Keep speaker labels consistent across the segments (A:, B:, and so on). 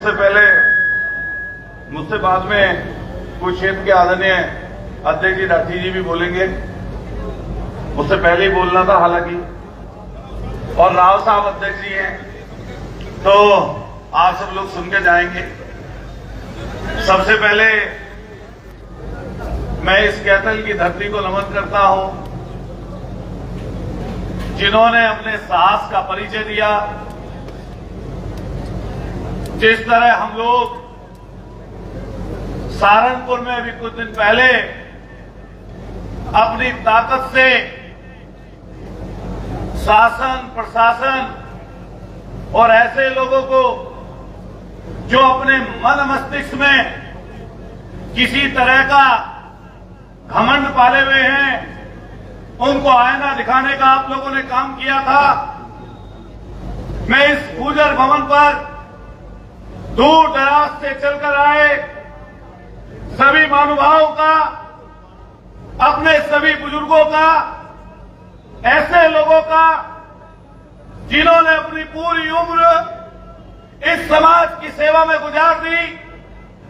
A: सबसे पहले मुझसे बाद में कुछ क्षेत्र के आदरणीय अध्यक्ष जी राठी जी भी बोलेंगे। मुझसे पहले ही बोलना था हालांकि, और राव साहब अध्यक्ष जी हैं, तो आप सब लोग सुन के जाएंगे। सबसे पहले मैं इस कैथल की धरती को नमन करता हूं, जिन्होंने अपने साहस का परिचय दिया। जिस तरह हम लोग सहारनपुर में अभी कुछ दिन पहले अपनी ताकत से शासन प्रशासन और ऐसे लोगों को जो अपने मन मस्तिष्क में किसी तरह का घमंड पाले हुए हैं, उनको आईना दिखाने का आप लोगों ने काम किया था। मैं इस गुर्जर भवन पर दूर दराज से चलकर आए सभी महानुभावों का, अपने सभी बुजुर्गों का, ऐसे लोगों का जिन्होंने अपनी पूरी उम्र इस समाज की सेवा में गुजार दी,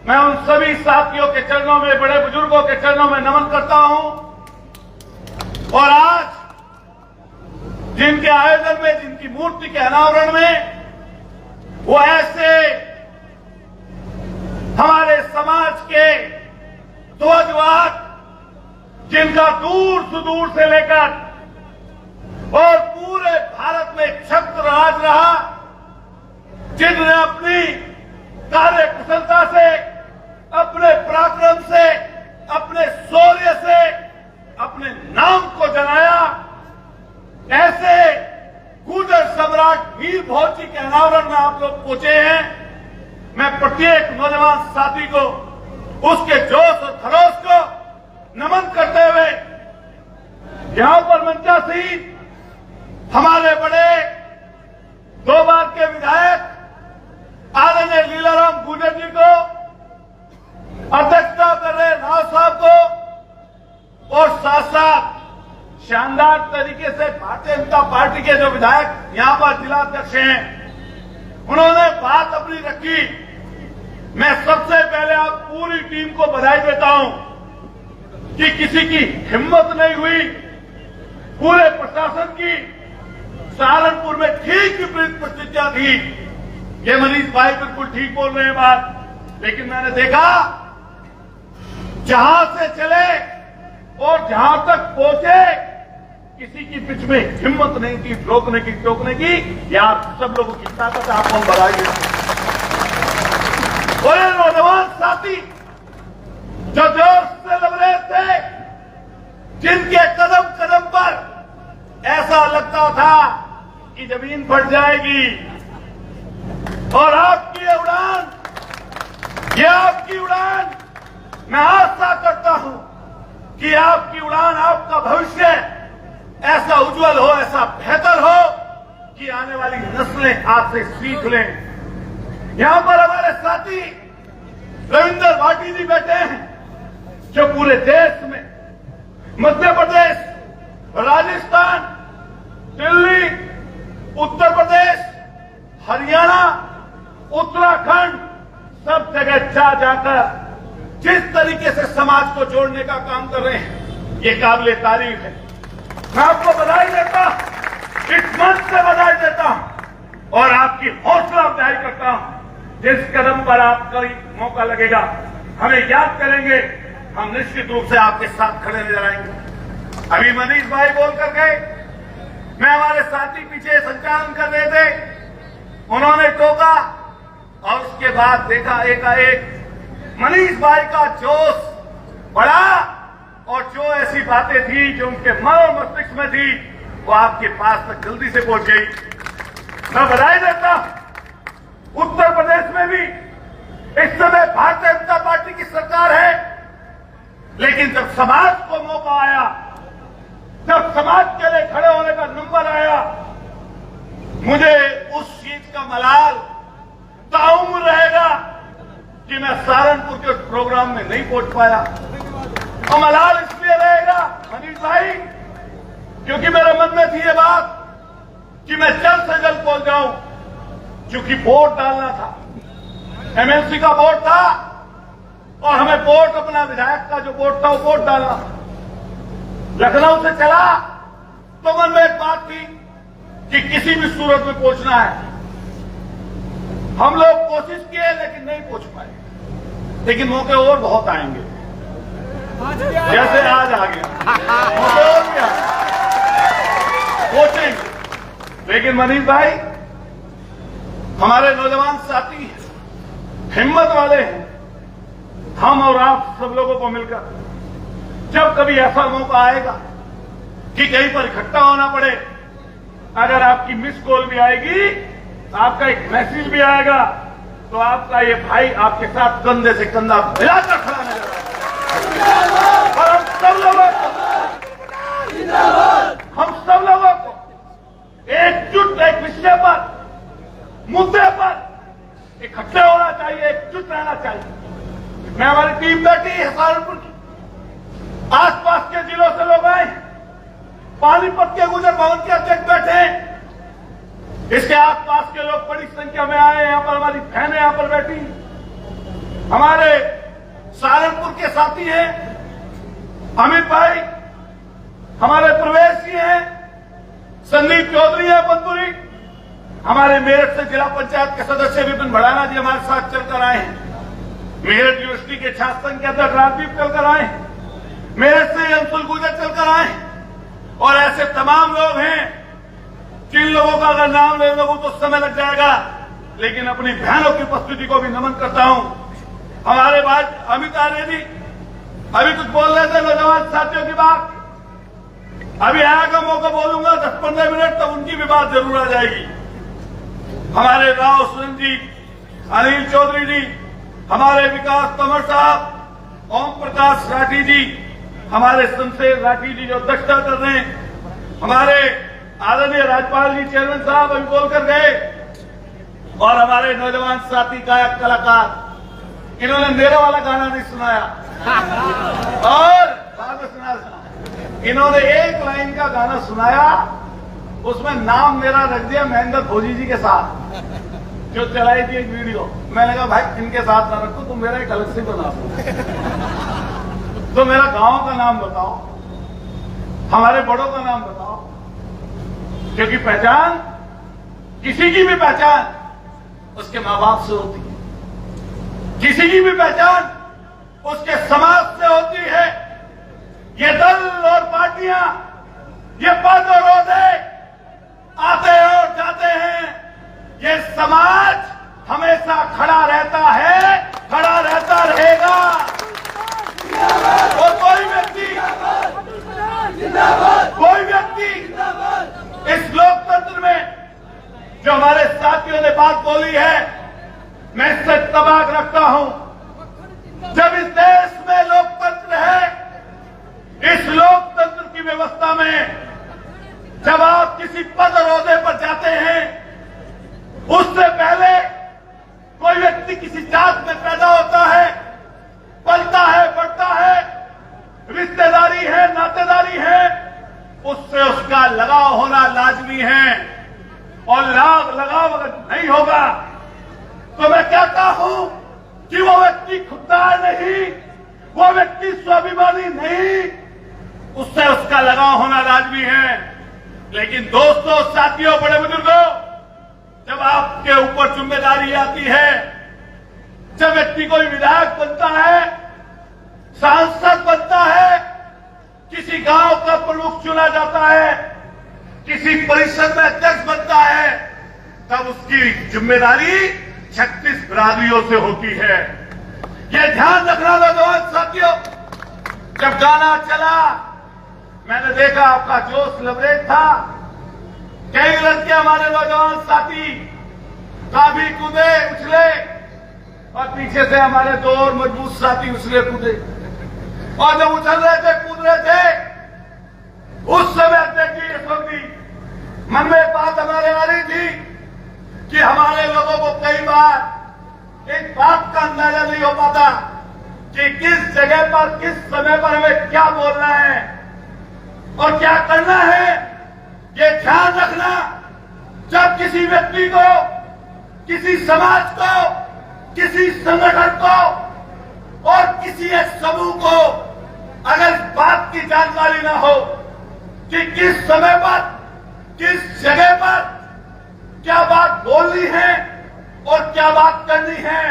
A: मैं उन सभी साथियों के चरणों में, बड़े बुजुर्गों के चरणों में नमन करता हूं। और आज जिनके आयोजन में, जिनकी मूर्ति के अनावरण में वो ऐसे हमारे समाज के ध्वजवाहक, जिनका दूर सुदूर से लेकर और पूरे भारत में छत्र राज रहा, जिन्होंने अपनी कार्य कुशलता से, अपने पराक्रम से, अपने शौर्य से अपने नाम को जलाया, ऐसे गुर्जर सम्राट वीर भोज जी के अनावरण में आप लोग पहुंचे हैं। मैं प्रत्येक नौजवान साथी को उसके जोश और खरोश को नमन करते हुए यहां पर मंचा सीट हमारे बड़े 2 बार के विधायक आदरणीय लीलाराम गुर्जर जी को, अध्यक्षता कर रहे राव साहब को, और साथ साथ शानदार तरीके से भारतीय जनता पार्टी के जो विधायक यहां पर जिलाध्यक्ष हैं, उन्होंने बात अपनी रखी। मैं सबसे पहले आप पूरी टीम को बधाई देता हूं कि किसी की हिम्मत नहीं हुई, पूरे प्रशासन की सहारनपुर में ठीक विपरीत परिस्थितियां थी। ये मनीष भाई बिल्कुल ठीक बोल रहे हैं बात, लेकिन मैंने देखा जहां से चले और जहां तक पहुंचे, किसी की बीच में हिम्मत नहीं थी रोकने की, टोकने की। यार सब लोगों की ताकत है, आपको बधाई देते हैं। और ये नौजवान साथी जो जोर से लग रहे थे, जिनके कदम कदम पर ऐसा लगता था कि जमीन फट जाएगी, और आपकी उड़ान, ये आपकी उड़ान, मैं आशा करता हूं कि आपकी उड़ान, आपका भविष्य ऐसा उज्जवल हो, ऐसा बेहतर हो कि आने वाली नस्लें आपसे सीख लें। यहां पर हमारे साथी रविंदर भाटी जी बैठे हैं, जो पूरे देश में मध्य प्रदेश, राजस्थान, दिल्ली, उत्तर प्रदेश, हरियाणा, उत्तराखंड, सब जगह जा जाकर जिस तरीके से समाज को जोड़ने का काम कर रहे हैं, ये काबिले तारीफ है। मैं आपको बधाई देता हूं, इस मंच से बधाई देता हूं, और आपकी हौसला अफजाई करता हूं। जिस कदम पर आपका मौका लगेगा, हमें याद करेंगे, हम निश्चित रूप से आपके साथ खड़े नजर आएंगे। अभी मनीष भाई बोल कर गए, मैं हमारे साथी पीछे संचालन कर रहे थे, उन्होंने टोका और उसके बाद देखा एकाएक मनीष भाई का जोश बढ़ा, और जो ऐसी बातें थी जो उनके मन और मस्तिष्क में थी, वो आपके पास तक जल्दी से पहुंच गई। मैं बधाई देता हूं। उत्तर प्रदेश में भी इस समय भारतीय जनता पार्टी की सरकार है, लेकिन जब समाज को मौका आया, जब समाज के लिए खड़े होने का नंबर आया, मुझे उस चीज का मलाल ताउम्र रहेगा कि मैं सहारनपुर के प्रोग्राम में नहीं पहुंच पाया। और मलाल इसलिए रहेगा मनीष भाई, क्योंकि मेरे मन में थी ये बात कि मैं जल्द से जल्द पहुंच जाऊं, क्योंकि वोट डालना था। एमएलसी का वोट था और हमें वोट अपना विधायक का जो वोट था वो वोट डालना। लखनऊ से चला तो मन में एक बात थी कि किसी भी सूरत में पहुंचना है। हम लोग कोशिश किए लेकिन नहीं पहुंच पाए, लेकिन मौके और बहुत आएंगे, जैसे आज आ गया मौके और भी पहुंचेंगे। लेकिन मनीष भाई हमारे नौजवान साथी हैं, हिम्मत वाले हैं। हम और आप सब लोगों को मिलकर जब कभी ऐसा मौका आएगा कि कहीं पर इकट्ठा होना पड़े, अगर आपकी मिस कॉल भी आएगी, आपका एक मैसेज भी आएगा, तो आपका ये भाई आपके साथ कंधे से कंधा मिलाकर खड़ा नजर आएगा। और हम सब लोगों को एकजुट एक विषय पर, मुद्दे पर इकट्ठे होना चाहिए, एकजुट रहना चाहिए। मैं हमारी टीम बैठी है सहारनपुर की, आसपास के जिलों से लोग आए, पानीपत के गुजर भवन के अध्यक्ष बैठे हैं, इसके आसपास के लोग बड़ी संख्या में आए। यहां पर हमारी बहनें यहां पर बैठी, हमारे सहारनपुर के साथी हैं अमित भाई, हमारे प्रवेश जी हैं, संदीप चौधरी है बंदुरी, हमारे मेरठ से जिला पंचायत के सदस्य विपिन भड़ाना जी हमारे साथ चलकर आए हैं, मेरठ यूनिवर्सिटी के छात्र संघ के अध्यक्ष राजदीप चलकर आए, मेरठ से अंशुल गुजर चलकर आए, और ऐसे तमाम लोग हैं जिन लोगों का अगर नाम ले लोगों तो समय लग जाएगा, लेकिन अपनी बहनों की उपस्थिति को भी नमन करता हूं। हमारे बाद अमित आर्य जी अभी कुछ बोल रहे थे नौजवान साथियों की बात, अभी आएगा मौका बोलूंगा 10-15 मिनट तक उनकी भी बात जरूर आ जाएगी। हमारे राव सुरेंद्र जी, अनिल चौधरी जी, हमारे विकास तंवर साहब, ओम प्रकाश राठी जी, हमारे शमशेर राठी जी जो अध्यक्षता कर रहे हैं, हमारे आदरणीय राज्यपाल जी चेयरमैन साहब अभी बोलकर गए, और हमारे नौजवान साथी गायक कलाकार, इन्होंने मेरा वाला गाना नहीं सुनाया और बाद में सुना, इन्होंने एक लाइन का गाना सुनाया, उसमें नाम मेरा रख दिया महेंद्र फौजी जी के साथ, जो चलाई थी एक वीडियो। मैंने कहा भाई इनके साथ ना रखो, तुम मेरा एक अलग से बना तो मेरा गांव का नाम बताओ, हमारे बड़ों का नाम बताओ, क्योंकि पहचान, किसी की भी पहचान उसके मां बाप से होती है, किसी की भी पहचान उसके समाज से होती है। ये दल और पार्टियां, ये पद और ओहदे आते हैं और जाते हैं, ये समाज हमेशा खड़ा रहता है, खड़ा रहता रहेगा। और कोई व्यक्ति इस लोकतंत्र में जो हमारे साथियों ने बात बोली है, मैं इससे तबाक रखता हूं। जब इस देश में लोकतंत्र है, इस लोकतंत्र की व्यवस्था में जब आप किसी पद और ओहदे पर जाते हैं, उससे पहले कोई व्यक्ति किसी जात में पैदा होता है, पलता है, बढ़ता है, रिश्तेदारी है, नातेदारी है, उससे उसका लगाव होना लाजमी है। और लगाव अगर नहीं होगा तो मैं कहता हूं कि वो व्यक्ति खुददार नहीं, वो व्यक्ति स्वाभिमानी नहीं, उससे उसका लगाव होना लाजमी है। लेकिन दोस्तों, साथियों, बड़े बुजुर्गों, जब आपके ऊपर जिम्मेदारी आती है, जब व्यक्ति कोई विधायक बनता है, सांसद बनता है, किसी गांव का प्रमुख चुना जाता है, किसी परिषद में अध्यक्ष बनता है, तब उसकी जिम्मेदारी 36 बिरादरियों से होती है। यह ध्यान रखना नौजवान साथियों। जब गाना चला, मैंने देखा आपका जोश लबरेज था, कई लड़के हमारे नौजवान साथी काफी कूदे, उछले, और पीछे से हमारे दो और मजबूत साथी उछले कूदे, और जब उछल रहे थे, कूद रहे थे, उस समय देखिए सोनी मन में बात हमारे आ रही थी कि हमारे लोगों को कई बार एक बात का अंदाजा नहीं हो पाता कि किस जगह पर, किस समय पर हमें क्या बोलना है और क्या करना है। ये ध्यान रखना, जब किसी व्यक्ति को, किसी समाज को किसी संगठन को और किसी एक समूह को अगर इस बात की जानकारी ना हो कि किस समय पर, किस जगह पर क्या बात बोलनी है और क्या बात करनी है,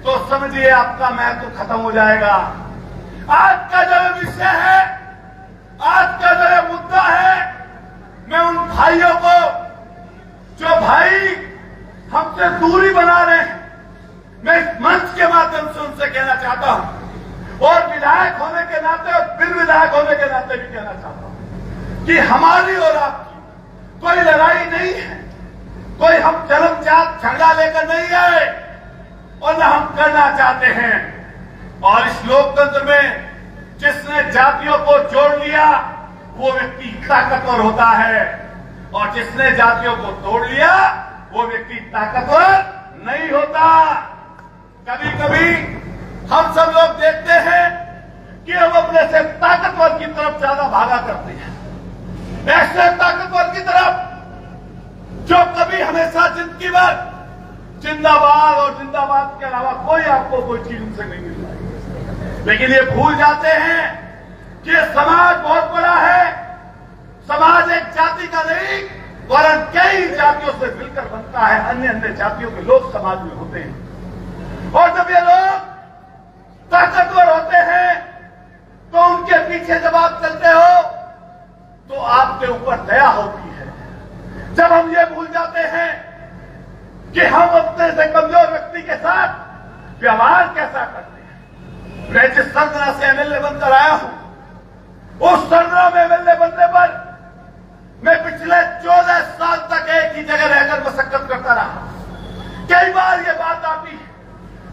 A: तो समझिए आपका महत्व खत्म हो जाएगा। आज का जो विषय है, आज का जो मुद्दा है, मैं उन भाइयों को जो भाई हमसे दूरी बना रहे हैं, मैं इस मंच के माध्यम से उनसे कहना चाहता हूं, और विधायक होने के नाते और फिर विधायक होने के नाते भी कहना चाहता हूं कि हमारी और आपकी कोई लड़ाई नहीं है, कोई हम जन्मजात झगड़ा लेकर नहीं आए और न हम करना चाहते हैं। और इस लोकतंत्र में जिसने जातियों को जोड़ लिया वो व्यक्ति ताकतवर होता है, और जिसने जातियों को तोड़ लिया वो व्यक्ति ताकतवर नहीं होता। कभी कभी हम सब लोग देखते हैं कि हम अपने से ताकतवर की तरफ ज्यादा भागा करते हैं, ऐसे ताकतवर की तरफ जो कभी हमेशा जिंदगी भर जिंदाबाद और जिंदाबाद के अलावा कोई आपको कोई चीज उनसे नहीं मिल रही। लेकिन ये भूल जाते हैं कि ये समाज बहुत बड़ा है, समाज एक जाति का नहीं वरन कई जातियों से मिलकर बनता है, अन्य अन्य जातियों के लोग समाज में होते हैं। और जब ये लोग ताकतवर होते हैं तो उनके पीछे जब आप चलते हो तो आपके ऊपर दया होती है। जब हम ये भूल जाते हैं कि हम अपने से कमजोर व्यक्ति के साथ व्यवहार कैसा करते हैं। मैं जिस संरचना से एमएलए बनकर आया हूं, उस संरचना में एमएलए बनने पर मैं पिछले 14 साल तक एक ही जगह रहकर मशक्कत करता रहा। कई बार ये बात आती है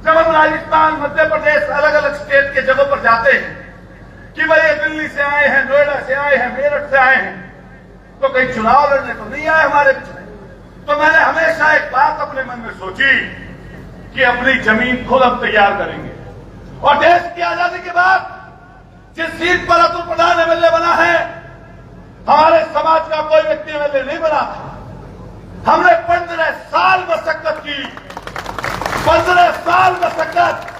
A: जब हम राजस्थान, मध्य प्रदेश, अलग अलग स्टेट के जगहों पर जाते हैं कि भाई ये दिल्ली से आए हैं, नोएडा से आए हैं, मेरठ से आए हैं, तो कहीं चुनाव लड़ने तो नहीं आए हमारे बीच में। तो मैंने हमेशा एक बात अपने मन में सोची कि अपनी जमीन खुद हम तैयार करेंगे। और देश की आजादी के बाद जिस सीट पर अतुल प्रधान एमएलए बना है, हमारे समाज का कोई व्यक्ति एमएलए नहीं बना था। हमने 15 साल मशक्कत की, 15 साल मशक्कत।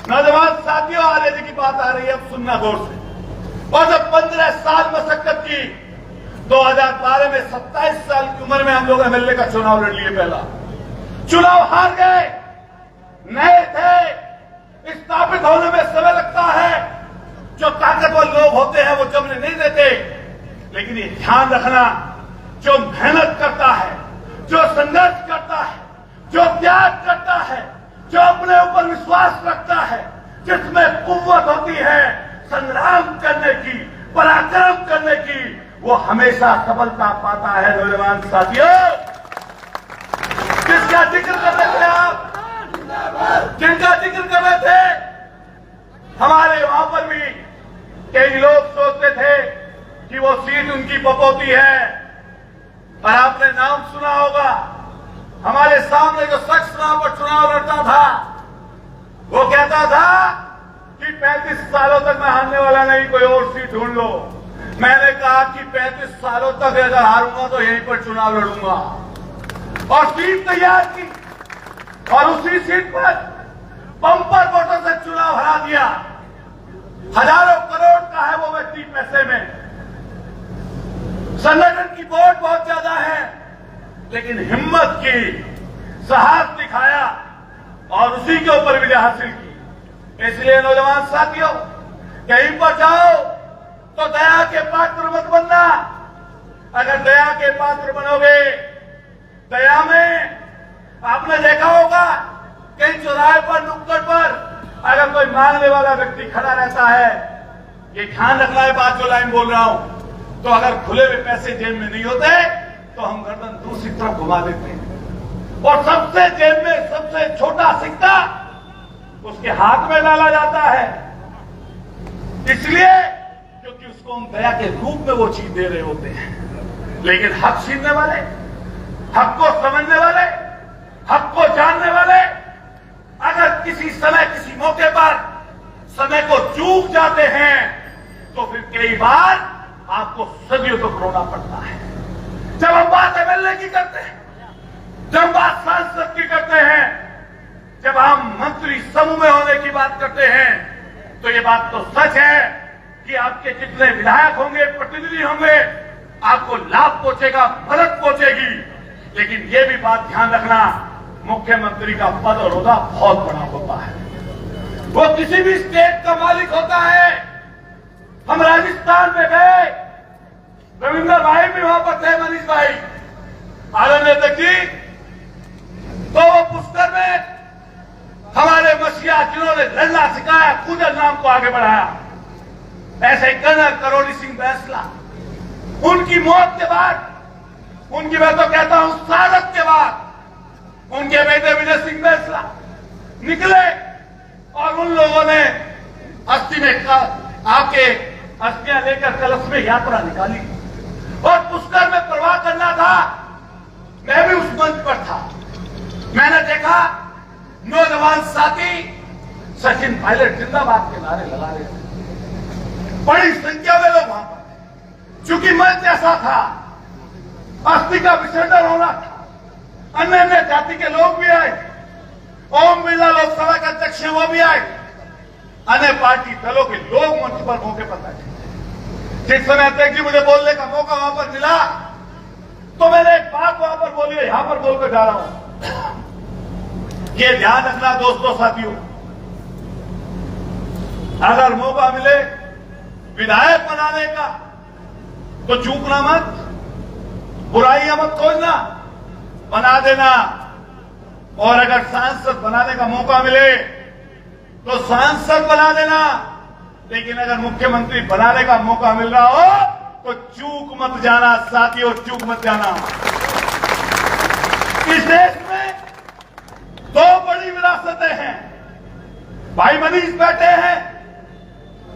A: नौजवान साथियों, आर्य जी की बात आ रही है, अब सुनना गौर से। और जब 15 साल मशक्कत की, 2012 में 27 साल की उम्र में हम लोग एमएलए का चुनाव लड़ लिए। पहला चुनाव हार गए, नए थे, स्थापित होने में समय लगता है। जो ताकतवर लोग होते हैं वो जमने नहीं देते, लेकिन ये ध्यान रखना, जो मेहनत करता है, जो संघर्ष करता है, जो त्याग करता है, जो अपने ऊपर विश्वास रखता है, जिसमें कुव्वत होती है संग्राम करने की, पराक्रम करने की, वो हमेशा सफलता पाता है। नौजवान साथियों, किसका जिक्र कर रहे थे आप? जिनका जिक्र कर रहे थे, हमारे वहां पर भी कई लोग सोचते थे कि वो सीट उनकी बपौती है। और आपने नाम सुना होगा, हमारे सामने जो शख्स वहां पर चुनाव लड़ता था, वो कहता था कि 35 सालों तक मैं हारने वाला नहीं, कोई और सीट ढूंढ लो। मैंने कहा कि 35 सालों तक अगर हारूंगा तो यहीं पर चुनाव लड़ूंगा, और सीट तैयार की, और उसी सीट पर बम्पर वोटों से चुनाव हरा दिया। हजारों करोड़ का है वो व्यक्ति पैसे में, संगठन की वोट बहुत ज्यादा है, लेकिन हिम्मत की, साहस दिखाया और उसी के ऊपर विजय हासिल की। इसलिए नौजवान साथियों, कहीं पर जाओ तो दया के पात्र मत बनना। अगर दया के पात्र बनोगे, दया में आपने देखा होगा कहीं चौराहे पर, नुक्कड़ पर अगर कोई मांगने वाला व्यक्ति खड़ा रहता है, ये ध्यान रखना है बात जो लाइन बोल रहा हूं, तो अगर खुले हुए पैसे जेब में नहीं होते तो हम गर्दन दूसरी तरफ घुमा देते हैं, और सबसे जेब में सबसे छोटा सिक्का उसके हाथ में डाला जाता है। इसलिए क्योंकि उसको हम दया के रूप में वो चीज दे रहे होते हैं। लेकिन हक छीनने वाले, हक को समझने वाले, हक को जानने वाले अगर किसी समय, किसी मौके पर समय को चूक जाते हैं तो फिर कई बार आपको सदियों तक रोना पड़ता है। जब हम बात एमएलए की करते हैं, जब बात सांसद की करते हैं, जब हम मंत्री समूह में होने की बात करते हैं तो ये बात तो सच है कि आपके जितने विधायक होंगे, प्रतिनिधि होंगे, आपको लाभ पहुंचेगा, मदद पहुंचेगी। लेकिन ये भी बात ध्यान रखना, मुख्यमंत्री का पद और ओहदा बहुत बड़ा होता है। वो किसी भी स्टेट का मालिक होता है। हम राजस्थान में गए, रविंद्र भाई भी वहां पर थे, मनीष भाई, आदरणीय अध्यक्ष जी, तो वो पुष्कर में हमारे मसीहा जिन्होंने लड़ना सिखाया, कूदर नाम को आगे बढ़ाया, ऐसे कर्नल करोड़ी सिंह बैंसला, उनकी मौत के बाद, उनकी मैं तो कहता हूं शहादत के बाद, उनके बेटे विजय सिंह बैंसला निकले और उन लोगों ने अस्थि में आपके अस्थियां लेकर कलश में यात्रा निकाली और पुष्कर में प्रवाह करना था। मैं भी उस मंच पर था। मैंने देखा नौजवान साथी सचिन पायलट जिंदाबाद के नारे लगा रहे थे। बड़ी संख्या में लोग वहां पर, चूंकि मंच ऐसा था, अस्थि का विसर्जन होना था, अन्य अन्य जाति के लोग भी आए, ओम बिरला लोकसभा के अध्यक्ष हैं वो भी आए, अन्य पार्टी दलों के लोग मंच पर मौके पर बैठे। जिस समय अध्यक्ष जी मुझे बोलने का मौका वहां पर मिला तो मैंने एक बात वहां पर बोली है, यहां पर बोलकर जा रहा हूं। ये ध्यान रखना दोस्तों, साथियों, अगर मौका मिले विधायक बनाने का तो चूकना मत, बुराइयां मत खोजना, बना देना। और अगर सांसद बनाने का मौका मिले तो सांसद बना देना। लेकिन अगर मुख्यमंत्री बनाने का मौका मिल रहा हो तो चूक मत जाना साथियों, चूक मत जाना। इस देश में दो बड़ी विरासतें हैं। भाई मनीष बैठे हैं,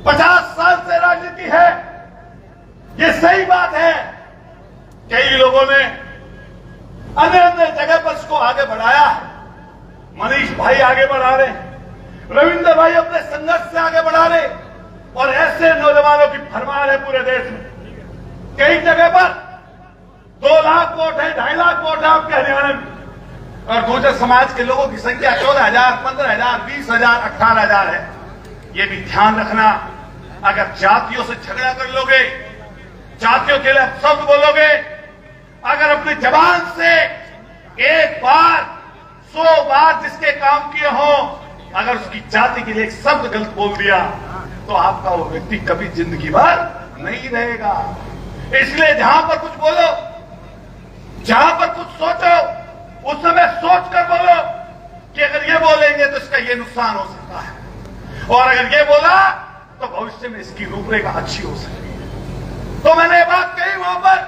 A: 50 साल से राजनीति है, ये सही बात है। कई लोगों ने अन्य अन्य जगह पर इसको आगे बढ़ाया है। मनीष भाई आगे बढ़ा रहे, रविंद्र भाई अपने संघर्ष से आगे बढ़ा रहे, और ऐसे नौजवानों की भरमार है पूरे देश में। कई जगह पर 2 लाख वोट है, 2.5 लाख वोट है आपके हरियाणा में, और गुर्जर समाज के लोगों की संख्या 14,000, 15,000, 20,000, 18,000 है। ये भी ध्यान रखना, अगर जातियों से झगड़ा कर लोगे, जातियों के लिए शब्द बोलोगे, अगर अपनी जबान से एक बार 100 बार जिसके काम किए हो, अगर उसकी जाति के लिए एक शब्द गलत बोल दिया तो आपका वो व्यक्ति कभी जिंदगी भर नहीं रहेगा। इसलिए जहां पर कुछ बोलो, जहां पर कुछ सोचो, उस समय सोच कर बोलो कि अगर ये बोलेंगे तो इसका ये नुकसान हो सकता है, और अगर ये बोला तो भविष्य में इसकी रूपरेखा अच्छी हो सकती है। तो मैंने ये बात कही वहां पर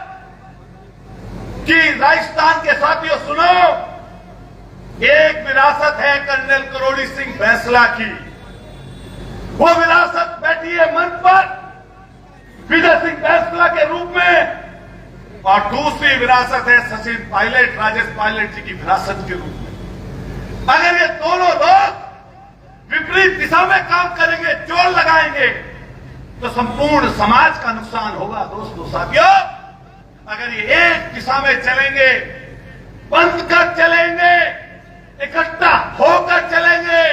A: कि राजस्थान के साथियों सुनो, एक विरासत है कर्नल करोड़ी सिंह बैंसला की, वो विरासत बैठी है मन पर विजय सिंह बैंसला के रूप में, और दूसरी विरासत है सचिन पायलट, राजेश पायलट जी की विरासत के रूप में। अगर ये दोनों लोग विपरीत दिशा में काम करेंगे, जोर लगाएंगे, तो संपूर्ण समाज का नुकसान होगा। दोस्तों साथियों, अगर ये एक दिशा में चलेंगे, बंद कर चलेंगे, इकट्ठा होकर चलेंगे,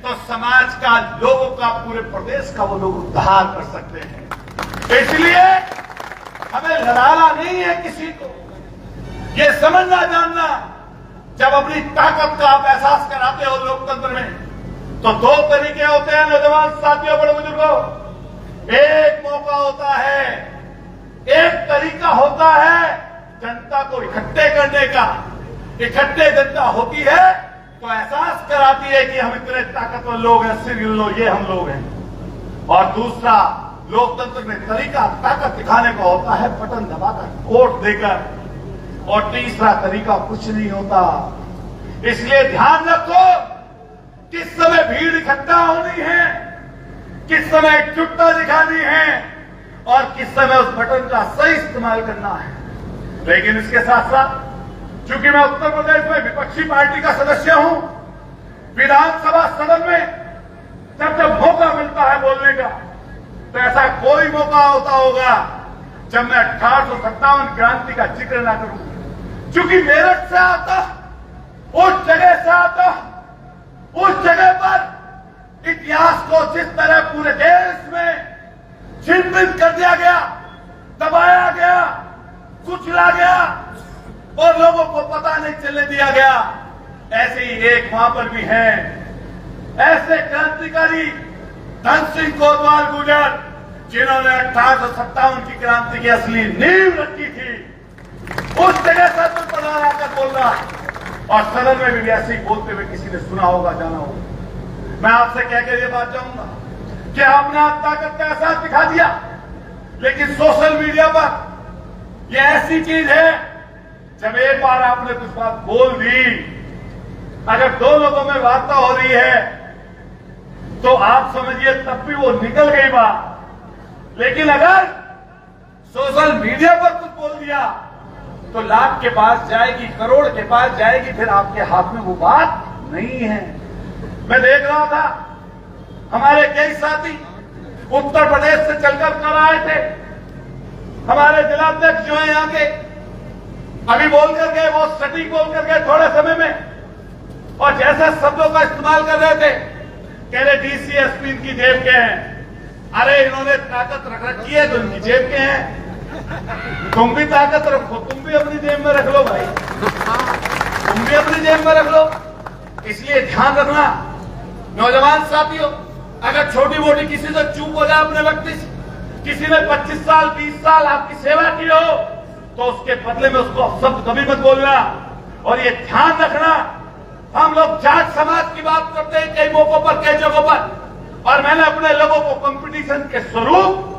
A: तो समाज का, लोगों का, पूरे प्रदेश का वो लोग उद्धार कर सकते हैं। इसलिए हमें लड़ाना नहीं है किसी को, ये समझना जानना, जब अपनी ताकत का आप एहसास कराते हो लोकतंत्र में, तो 2 तरीके होते हैं नौजवान साथियों, बड़े बुजुर्गों। एक मौका होता है, एक तरीका होता है जनता को इकट्ठे करने का। इकट्ठे जनता होती है तो एहसास कराती है कि हम इतने ताकतवर लोग हैं, सिर गिन लो, ये हम लोग हैं। और दूसरा लोकतंत्र में तरीका ताकत दिखाने का होता है, बटन दबाकर, वोट देकर। और तीसरा तरीका कुछ नहीं होता। इसलिए ध्यान रखो, किस समय भीड़ इकट्ठा होनी है, किस समय एकजुटता दिखानी है, और किस समय उस बटन का सही इस्तेमाल करना है। लेकिन इसके साथ साथ, चूंकि मैं उत्तर प्रदेश में विपक्षी पार्टी का सदस्य हूं, विधानसभा सदन में जब जब मौका मिलता है बोलने का, तो ऐसा कोई मौका होता होगा जब मैं 1857 क्रांति का जिक्र ना करूं। चूंकि मेरठ से आता, उस जगह से आता, उस जगह पर इतिहास को जिस तरह पूरे देश में छिन्न कर दिया गया, दबाया गया, कुचला गया और लोगों को पता नहीं चलने दिया गया, ऐसे ही एक वहां पर भी है। ऐसे क्रांतिकारी धन सिंह कोतवाल गुर्जर जिन्होंने 1857 की क्रांति की असली नींव रखी थी, उस जगह सर पर प्रधान आकर बोल रहा और सदन में भी ऐसे ही बोलते हुए किसी ने सुना होगा, जाना होगा। मैं आपसे कहकर ये बात चाहूंगा कि आपने आज ताकत का एहसास दिखा दिया, लेकिन सोशल मीडिया पर यह ऐसी चीज है, जब एक बार आपने कुछ बात बोल दी, अगर दो लोगों में वार्ता हो रही है तो आप समझिए तब भी वो निकल गई बात। लेकिन अगर सोशल मीडिया पर कुछ बोल दिया तो लाख के पास जाएगी, करोड़ के पास जाएगी, फिर आपके हाथ में वो बात नहीं है। मैं देख रहा था हमारे कई साथी उत्तर प्रदेश से चलकर कर आए थे, हमारे जिलाध्यक्ष जो है यहाँ के, अभी बोल कर गए, वो सटीक बोल कर गए थोड़े समय में, और जैसे शब्दों का इस्तेमाल कर रहे थे, कह रहे डीसी एसपी इनकी जेब के हैं। अरे इन्होंने ताकत रख रखी है तो इनकी जेब के हैं, तुम भी ताकत रखो, तुम भी अपनी जेब में रख लो भाई, तुम भी अपनी जेब में रख लो। इसलिए ध्यान रखना नौजवान साथियों, अगर छोटी मोटी किसी से चूक हो जाए अपने व्यक्ति से, किसी ने 25 साल 20 साल आपकी सेवा की हो, तो उसके बदले में उसको शब्द कभी मत बोलना। और ये ध्यान रखना, हम लोग जाट समाज की बात करते हैं कई मौकों पर, कई जगहों पर, और मैंने अपने लोगों को कंपटीशन के स्वरूप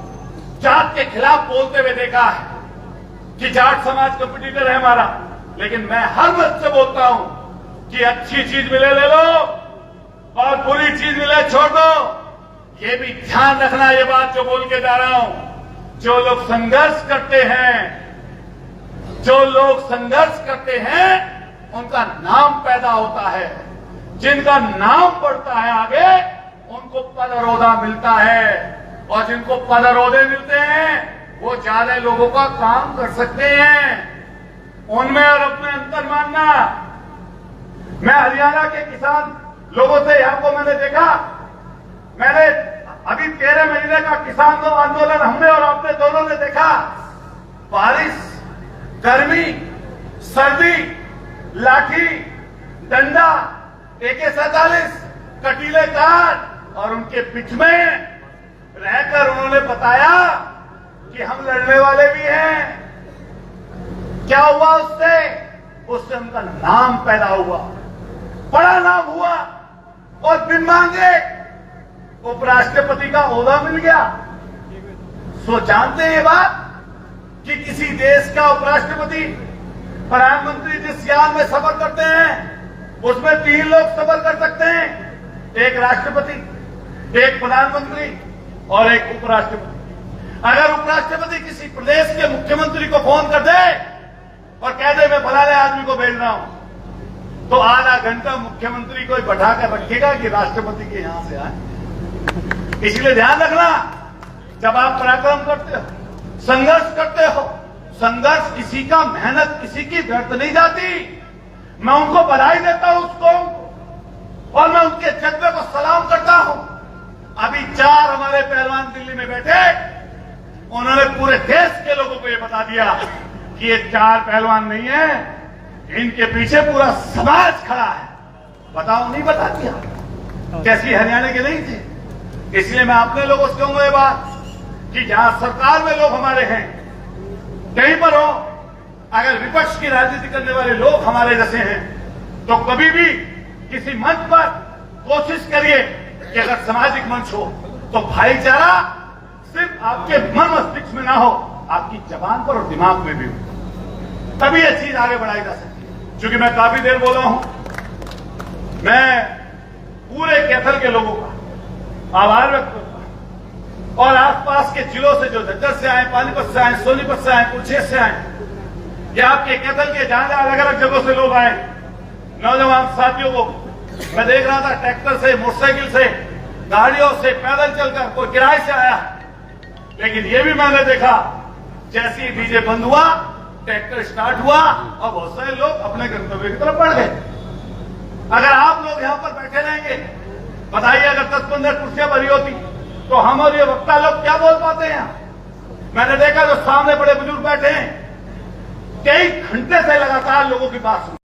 A: जाट के खिलाफ बोलते हुए देखा है कि जाट समाज कंपटीटर है हमारा। लेकिन मैं हर वक्त से बोलता हूं कि अच्छी चीज मिले ले लो और बुरी चीज मिले छोड़ दो। ये भी ध्यान रखना, ये बात जो बोल के जा रहा हूं, जो लोग संघर्ष करते हैं, जो लोग संघर्ष करते हैं, उनका नाम पैदा होता है, जिनका नाम बढ़ता है आगे, उनको पद और ओहदा मिलता है, और जिनको पद और ओहदे मिलते हैं वो ज्यादा लोगों का काम कर सकते हैं। उनमें और अपने अंतर मानना। मैं हरियाणा के किसान लोगों से यहां को मैंने देखा, मैंने अभी 13 महीने का किसान आंदोलन हमने और आपने दोनों ने देखा। बारिश, गर्मी, सर्दी, लाठी, डंडा, AK-47, कटीले काट, और उनके बीच में रहकर उन्होंने बताया कि हम लड़ने वाले भी हैं। क्या हुआ उससे? उससे उनका नाम पैदा हुआ, बड़ा नाम हुआ, और बिन मांगे उपराष्ट्रपति का ओहदा मिल गया। सो जानते हैं ये बात कि किसी देश का उपराष्ट्रपति, प्रधानमंत्री जिस यान में सफर करते हैं उसमें 3 लोग सफर कर सकते हैं, एक राष्ट्रपति, एक प्रधानमंत्री और एक उपराष्ट्रपति। अगर उपराष्ट्रपति किसी प्रदेश के मुख्यमंत्री को फोन कर दे और कह दे मैं फलाने आदमी को भेज रहा हूं, तो आधा घंटा मुख्यमंत्री को बैठाकर रखेगा कि राष्ट्रपति के यहां से आए। इसलिए ध्यान रखना, जब आप पराक्रम करते हो, संघर्ष करते हो, संघर्ष किसी का, मेहनत किसी की व्यर्थ नहीं जाती। मैं उनको बधाई देता हूं उसको, और मैं उनके जज्बे को सलाम करता हूं। अभी 4 हमारे पहलवान दिल्ली में बैठे, उन्होंने पूरे देश के लोगों को ये बता दिया कि ये 4 पहलवान नहीं है, इनके पीछे पूरा समाज खड़ा है। बताओ, नहीं बता दिया? कैसी हरियाणा के नहीं थे? इसलिए मैं अपने लोगों से कहूंगा ये बात कि जहां सरकार में लोग हमारे हैं, कहीं पर हो, अगर विपक्ष की राजनीति करने वाले लोग हमारे जैसे हैं, तो कभी भी किसी मंच पर कोशिश करिए कि अगर सामाजिक मंच हो तो भाईचारा सिर्फ आपके मन मस्तिष्क में ना हो, आपकी जबान पर और दिमाग में भी हो, तभी यह चीज आगे बढ़ाई जा सकती है। क्योंकि मैं काफी देर बोला हूं, मैं पूरे कैथल के लोगों का आभार व्यक्त करता हूं, और आसपास के जिलों से जो झज्जर से आए, पानीपत से आए, सोनीपत से आए, कुरुक्षेत्र से आए, या आपके कैथल के जहां अलग अलग जगहों से लोग आए, नौजवान साथियों को मैं देख रहा था, ट्रैक्टर से, मोटरसाइकिल से, गाड़ियों से, पैदल चलकर, कोई किराए से आया। लेकिन ये भी मैंने देखा, जैसे ही डीजे बंद हुआ, ट्रैक्टर स्टार्ट हुआ और बहुत सारे लोग अपने गंतव्य की तरफ बढ़ गए। अगर आप लोग यहां पर बैठे रहेंगे, बताइए अगर 10-15 कुर्सियां भरी होती तो हम और ये वक्ता लोग क्या बोल पाते हैं? मैंने देखा जो सामने बड़े बुजुर्ग बैठे हैं, कई घंटे से लगातार लोगों की बात सुनी।